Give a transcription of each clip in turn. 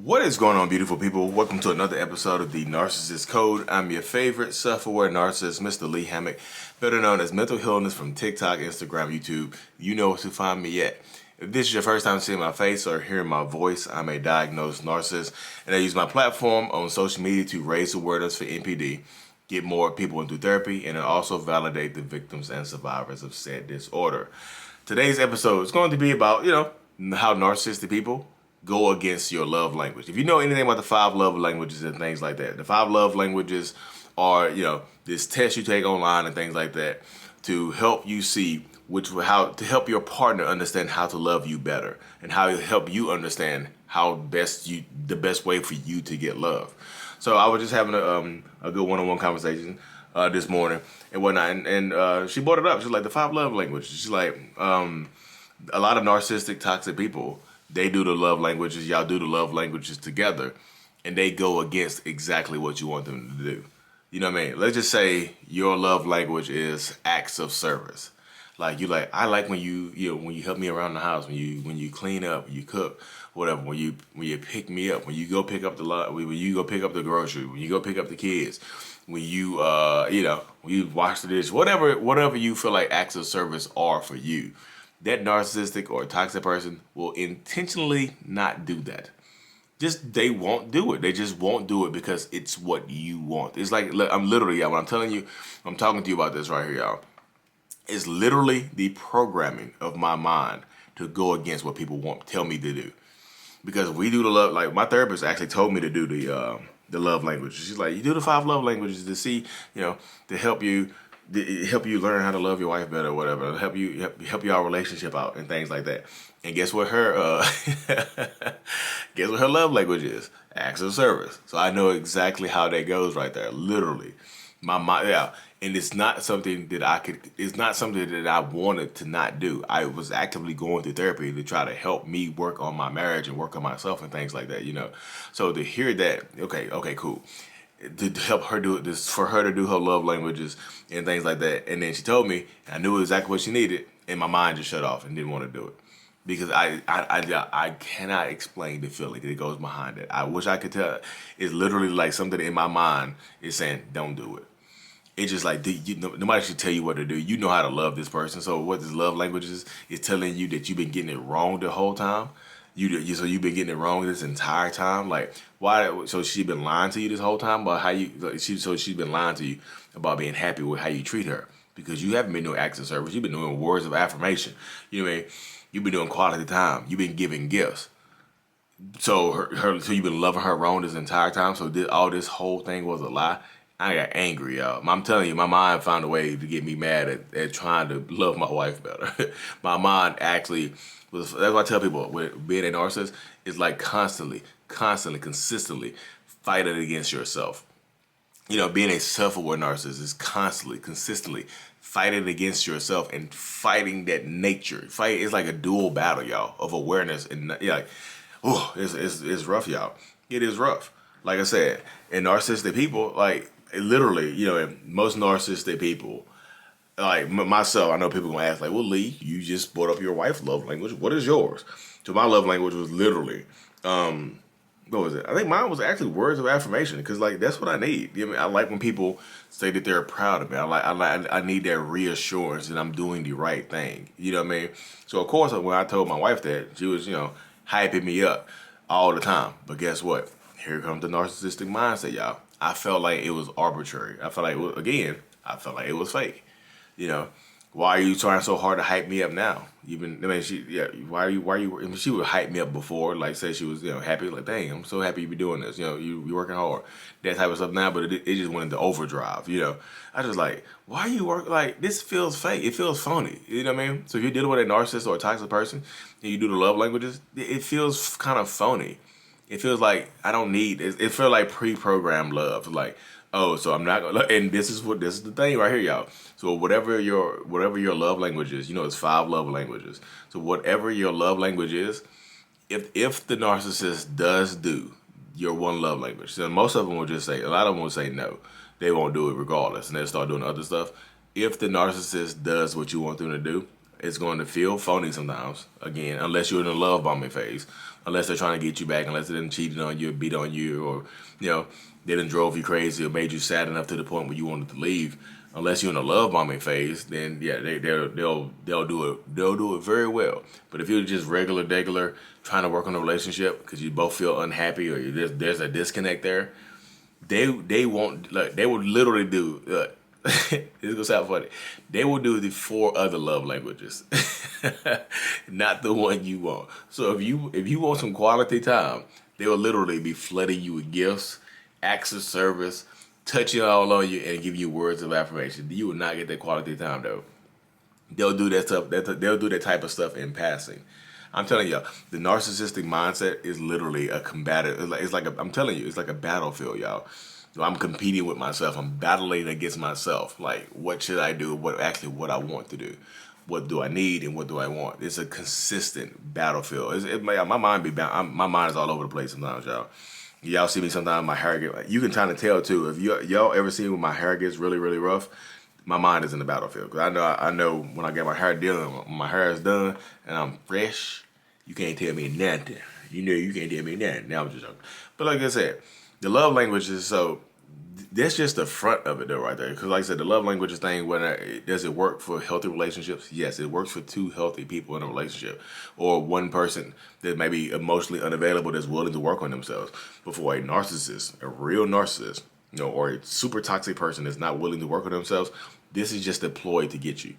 What is going on, beautiful people? Welcome to another episode of the Narcissist Code. I'm your favorite self-aware narcissist, Mr. Lee Hammock, better known as Mental Healness from TikTok, Instagram, YouTube. You know where to find me at. If this is your first time seeing my face or hearing my voice, I'm a diagnosed narcissist, and I use my platform on social media to raise awareness for NPD, get more people into therapy, and also validate the victims and survivors of said disorder. Today's episode is going to be about, how narcissistic people go against your love language. If you know anything about the 5 love languages and things like that, the 5 love languages are, this test you take online and things like that to help you see how to help your partner understand how to love you better and how to help you understand the best way for you to get love. So I was just having a good one-on-one conversation this morning and whatnot, and she brought it up. She's like, the 5 love languages. She's like, a lot of narcissistic, toxic people, they do the love languages, y'all do the love languages together, and they go against exactly what you want them to do. You know what I mean? Let's just say your love language is acts of service. Like I like when you help me around the house, when you clean up, when you cook, whatever, when you pick me up, when you go pick up when you go pick up the grocery, when you go pick up the kids, when you when you wash the dish, whatever you feel like acts of service are for you. That narcissistic or toxic person will intentionally not do that. They won't do it. They just won't do it because it's what you want. It's like, look, I'm literally, when I'm telling you, I'm talking to you about this right here, y'all. It's literally the programming of my mind to go against what people tell me to do. Because we do the love, like my therapist actually told me to do the love languages. She's like, you do the 5 love languages to see, to help you learn how to love your wife better or whatever, help your relationship out and things like that. And guess what her love language is? Acts of service. So I know exactly how that goes right there. Literally. My mind, yeah. And it's not something that I wanted to not do. I was actively going through therapy to try to help me work on my marriage and work on myself and things like that, So to hear that, okay, cool. To help her do this, for her to do her love languages and things like that. And then she told me, and I knew exactly what she needed, and my mind just shut off and didn't want to do it. Because I cannot explain the feeling that goes behind it. I wish I could tell. It's literally like something in my mind is saying, don't do it. It's just like, nobody should tell you what to do. You know how to love this person. So what this love language is telling you that you've been getting it wrong the whole time. So you've been getting it wrong this entire time. Like, why? So she's been lying to you this whole time about how you. So she's been lying to you about being happy with how you treat her, because you haven't been doing acts of service. You've been doing words of affirmation. You know what I mean? You've been doing quality time. You've been giving gifts. So so you've been loving her wrong this entire time. So all this whole thing was a lie. I got angry, y'all. I'm telling you, my mind found a way to get me mad at trying to love my wife better. My mind actually was, that's why I tell people, with being a narcissist, is like constantly, consistently fighting against yourself. Being a self-aware narcissist is constantly, consistently fighting against yourself and fighting that nature. It's like a dual battle, y'all, of awareness. And it's rough, y'all. It is rough. Like I said, and narcissistic people, like, literally, most narcissistic people, like myself, I know people gonna ask, like, well, Lee, you just brought up your wife's love language. What is yours? So my love language was literally, what was it? I think mine was actually words of affirmation, because like that's what I need. I like when people say that they're proud of me. I need that reassurance that I'm doing the right thing. You know what I mean? So of course, when I told my wife that, she was hyping me up all the time. But guess what? Here comes the narcissistic mindset, y'all. I felt like it was arbitrary. I felt like it was fake. Why are you trying so hard to hype me up now? Why are you, she would hype me up before, like say she was, happy, like, dang, I'm so happy you be doing this. You're working hard, that type of stuff now, but it just went into overdrive, I just like, why are you working, like, this feels fake. It feels phony, you know what I mean? So if you're dealing with a narcissist or a toxic person and you do the love languages, it feels kind of phony. It feels like I don't need it. It feels like pre-programmed love. Like, oh, so I'm not gonna. And this is the thing right here, y'all. So whatever your love language is, it's 5 love languages. So whatever your love language is, if the narcissist does do your one love language, then most of them will just say, a lot of them will say no. They won't do it regardless, and they'll start doing other stuff. If the narcissist does what you want them to do, It's going to feel phony sometimes, again, unless you're in a love bombing phase, unless they're trying to get you back, unless they done cheated on you, beat on you, or, you know, they done drove you crazy or made you sad enough to the point where you wanted to leave. Unless you're in a love bombing phase, then yeah, they'll do it very well. But if you're just regular trying to work on a relationship because you both feel unhappy or there's a disconnect there, they won't, like, they would literally do, it's gonna sound funny, they will do the 4 other love languages, not the one you want. So if you want some quality time, they will literally be flooding you with gifts, acts of service, touching all on you, and give you words of affirmation. You will not get that quality time though. They'll do that stuff. They'll do that type of stuff in passing. I'm telling y'all, the narcissistic mindset is literally a combative. I'm telling you, it's like a battlefield, y'all. So I'm competing with myself. I'm battling against myself. Like, what should I do? What I want to do? What do I need and what do I want? It's a consistent battlefield. My mind my mind is all over the place sometimes, y'all. Y'all see me sometimes, my hair get, you can kind of tell too. If y'all ever see when my hair gets really, really rough, my mind is in the battlefield. Cause I know when I get my hair done, when my hair is done and I'm fresh, you can't tell me nothing. You know you can't tell me nothing. Now I'm just joking. But like I said, the love languages, so that's just the front of it though right there. Because like I said, the love languages thing, does it work for healthy relationships? Yes, it works for 2 healthy people in a relationship. Or one person that may be emotionally unavailable that's willing to work on themselves. But for a narcissist, a real narcissist, you know, or a super toxic person that's not willing to work on themselves, this is just a ploy to get you.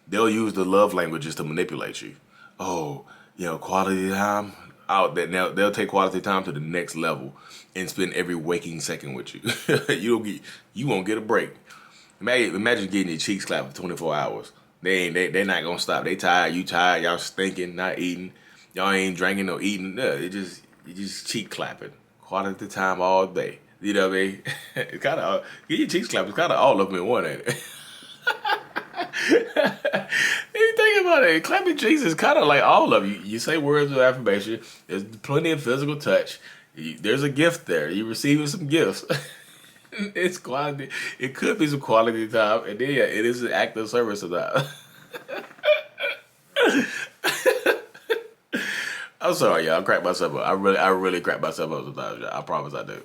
They'll use the love languages to manipulate you. Oh, you know, quality time out that now they'll take quality time to the next level and spend every waking second with you. You won't get a break. Imagine getting your cheeks clapped for 24 hours. They're not gonna stop. They tired, you tired, y'all stinking, not eating, y'all ain't drinking or eating. No, you just cheek clapping. Quality time all day. You know what I mean? It's kind of get your cheeks clapped. It's kind of all of them in one, ain't it? If you think about it, clapping cheeks is kind of like all of you. You say words of affirmation. There's plenty of physical touch. There's a gift there. You're receiving some gifts. It's quality. It could be some quality time, and then yeah, it is an act of service sometimes. I'm sorry, y'all. I crack myself up. I really crack myself up sometimes, y'all. I promise I do.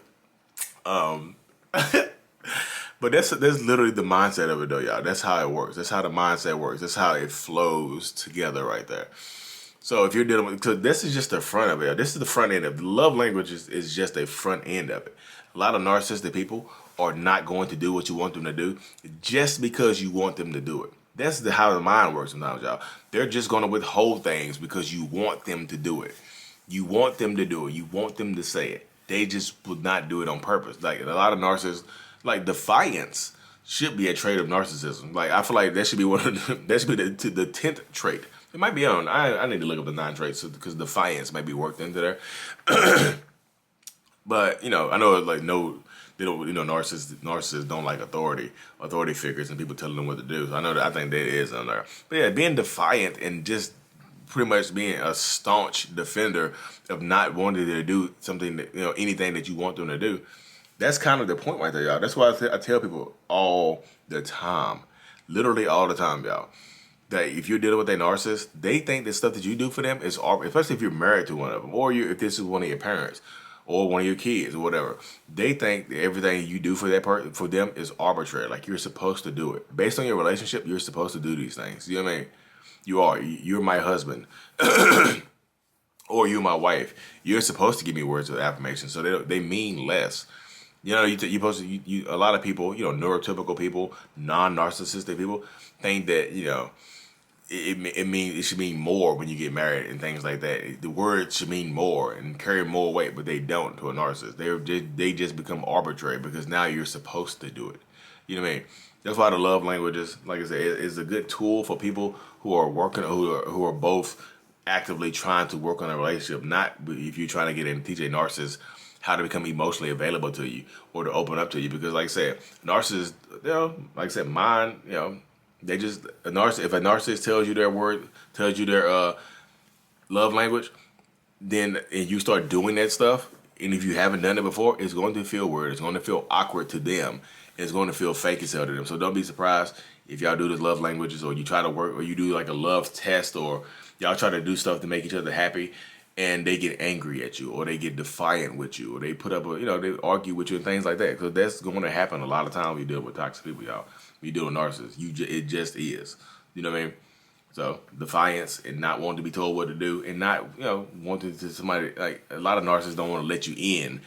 But that's literally the mindset of it though, y'all. That's how it works. That's how the mindset works. That's how it flows together right there. So if you're dealing with, so this is just the front of it. This is the front end of it. The love language is just a front end of it. A lot of narcissistic people are not going to do what you want them to do just because you want them to do it. That's how the mind works sometimes, y'all. They're just going to withhold things because you want them to do it. You want them to do it. You want them to say it. They just would not do it on purpose. Like a lot of narcissists, like defiance should be a trait of narcissism. Like I feel like that should be that should be the 10th trait. It might be on. I need to look up the 9 traits because defiance might be worked into there. But you know, I know like they don't. You know, narcissists don't like authority figures and people telling them what to do. So I think that is on there. But yeah, being defiant and just pretty much being a staunch defender of not wanting to do something that, you know, anything that you want them to do. That's kind of the point right there, y'all. That's why I tell people all the time, literally all the time, y'all, that if you're dealing with a narcissist, they think the stuff that you do for them is arbitrary, especially if you're married to one of them, or if this is one of your parents or one of your kids or whatever. They think that everything you do for that person, for them, is arbitrary. Like you're supposed to do it based on your relationship. You're supposed to do these things. You know what I mean? You are. You're my husband. Or you're my wife. You're supposed to give me words of affirmation, so they mean less. You know, you're supposed to. A lot of people, you know, neurotypical people, non-narcissistic people, think that, you know, it should mean more when you get married and things like that. The words should mean more and carry more weight, but they don't to a narcissist. They just become arbitrary because now you're supposed to do it. You know what I mean? That's why the love languages, like I said, is a good tool for people who are working, who are both actively trying to work on a relationship. Not if you're trying to get in, teach a narcissist how to become emotionally available to you or to open up to you. Because like I said, narcissists, you know, like I said, mine, you know, they just, if a narcissist tells you their love language, then and you start doing that stuff, and if you haven't done it before, it's going to feel weird. It's going to feel awkward to them. It's going to feel fake as hell to them. So don't be surprised if y'all do this love languages, or you try to work, or you do like a love test, or y'all try to do stuff to make each other happy, and they get angry at you, or they get defiant with you, or they put up a, they argue with you and things like that. Because that's going to happen a lot of times when you deal with toxic people, y'all. When you deal with narcissists, it just is. You know what I mean? So defiance and not wanting to be told what to do, and not wanting to somebody, like a lot of narcissists don't want to let you in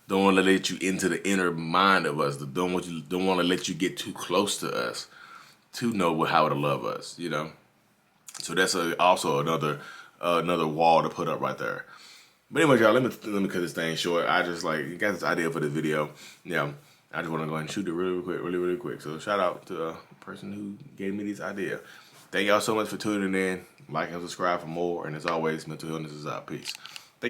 don't want to let you into the inner mind of us. Don't want to let you get too close to us to know how to love us. So that's also another wall to put up right there. But anyway, y'all, let me cut this thing short. I just got this idea for this video. I just want to go ahead and shoot it really quick. So shout out to the person who gave me this idea. Thank y'all so much for tuning in. Like and subscribe for more. And as always, mental illness is out. Peace.